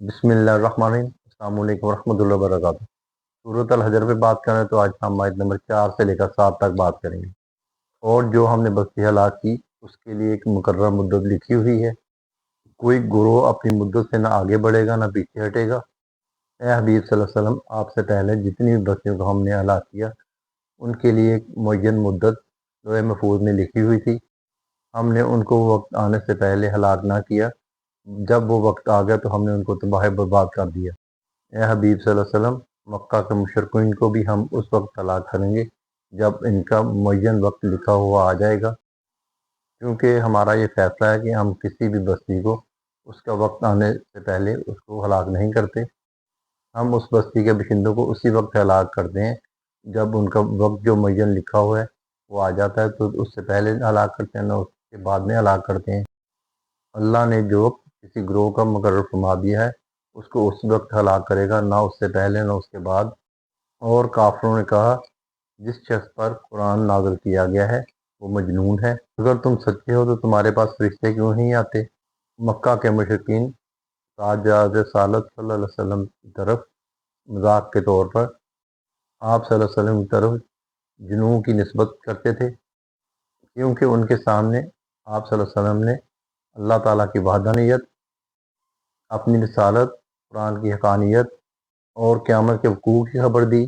بسم اللہ الرحمن الرحیم۔ السلام علیکم ورحمۃ اللہ وبرکاتہ۔ سورۃ الحجر پہ بات کریں تو آج ہم آیت نمبر 4 سے لے کر 7 تک بات کریں گے۔ اور جو ہم نے بستی ہلاک کی اس کے لیے ایک مقررہ مدت لکھی ہوئی ہے۔ کوئی گروہ اپنی مدت سے نہ آگے بڑھے گا نہ پیچھے ہٹے گا۔ اے حبیب صلی اللہ علیہ وسلم، آپ سے پہلے جتنی بھی بستیوں کو ہم نے ہلاک کیا ان کے لیے ایک معین مدت لوح محفوظ میں لکھی ہوئی تھی۔ ہم نے ان کو وقت آنے سے پہلے ہلاک نہ کیا، جب وہ وقت آ گیا تو ہم نے ان کو تباہ برباد کر دیا۔ اے حبیب صلی اللہ علیہ وسلم، مکہ کے مشرکین کو بھی ہم اس وقت ہلاک کریں گے جب ان کا معین وقت لکھا ہوا آ جائے گا، کیونکہ ہمارا یہ فیصلہ ہے کہ ہم کسی بھی بستی کو اس کا وقت آنے سے پہلے اس کو ہلاک نہیں کرتے۔ ہم اس بستی کے باشندوں کو اسی وقت ہلاک کرتے ہیں جب ان کا وقت جو معین لکھا ہوا ہے وہ آ جاتا ہے، تو اس سے پہلے ہلاک کرتے ہیں نہ اس کے بعد میں ہلاک کرتے ہیں۔ اللہ نے جو کسی گروہ کا مقرر فرما دیا ہے اس کو اس وقت ہلاک کرے گا، نہ اس سے پہلے نہ اس کے بعد۔ اور کافروں نے کہا جس شخص پر قرآن نازل کیا گیا ہے وہ مجنون ہے، اگر تم سچے ہو تو تمہارے پاس فرشتے کیوں نہیں آتے؟ مکہ کے مشرکین تاجداد رسالت صلی اللہ علیہ وسلم کی طرف مذاق کے طور پر آپ صلی اللہ علیہ وسلم کی طرف جنوں کی نسبت کرتے تھے، کیونکہ ان کے سامنے آپ صلی اللہ علیہ وسلم نے اللہ تعالیٰ کی وحدانیت، اپنی رسالت، قرآن کی حقانیت اور قیامت کے وقوع کی خبر دی،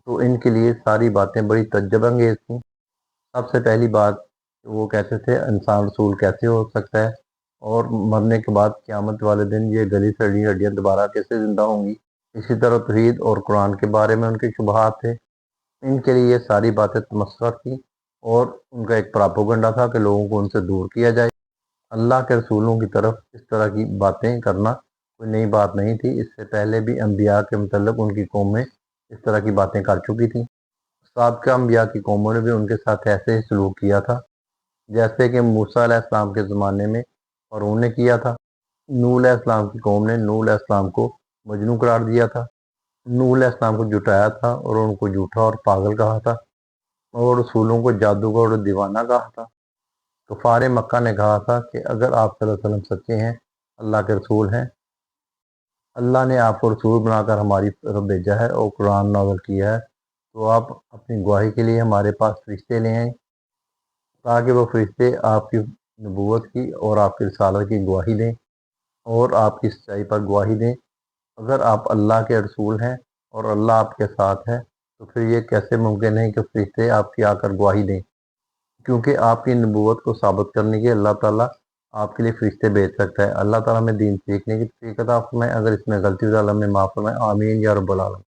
تو ان کے لیے ساری باتیں بڑی تعجب انگیز تھیں۔ سب سے پہلی بات وہ کہتے تھے انسان رسول کیسے ہو سکتا ہے، اور مرنے کے بعد قیامت والے دن یہ گلی سڑی ہڈیاں دوبارہ کیسے زندہ ہوں گی۔ اسی طرح توحید اور قرآن کے بارے میں ان کے شبہات تھے۔ ان کے لیے یہ ساری باتیں تمسخر تھیں اور ان کا ایک پراپوگنڈا تھا کہ لوگوں کو ان سے دور کیا جائے۔ اللہ کے رسولوں کی طرف اس طرح کی باتیں کرنا کوئی نئی بات نہیں تھی، اس سے پہلے بھی انبیاء کے متعلق ان کی قومیں اس طرح کی باتیں کر چکی تھیں۔ سابقہ انبیاء کی قوموں نے بھی ان کے ساتھ ایسے ہی سلوک کیا تھا، جیسے کہ موسیٰ علیہ السلام کے زمانے میں فرعون نے کیا تھا۔ نوح علیہ السلام کی قوم نے نوح علیہ السلام کو مجنون قرار دیا تھا، نوح علیہ السلام کو جھٹایا تھا اور ان کو جھوٹا اور پاگل کہا تھا، اور رسولوں کو جادوگر اور دیوانہ کہا تھا۔ کفار مکہ نے کہا تھا کہ اگر آپ صلی اللہ علیہ وسلم سچے ہیں، اللہ کے رسول ہیں، اللہ نے آپ کو رسول بنا کر ہماری طرف بھیجا ہے اور قرآن نازل کیا ہے، تو آپ اپنی گواہی کے لیے ہمارے پاس فرشتے لے آئیں تاکہ وہ فرشتے آپ کی نبوت کی اور آپ کی رسالت کی گواہی دیں اور آپ کی سچائی پر گواہی دیں۔ اگر آپ اللہ کے رسول ہیں اور اللہ آپ کے ساتھ ہے تو پھر یہ کیسے ممکن ہے کہ فرشتے آپ کی آ کر گواہی دیں؟ کیونکہ آپ کی نبوت کو ثابت کرنے کے اللہ تعالیٰ آپ کے لیے فرشتے بھیج سکتا ہے۔ اللہ تعالیٰ میں دین سیکھنے کی توفیق عطا فرمائے، اگر اس میں غلطی ہو تو اللہ میں معاف فرمائے، آمین یا رب العالمین۔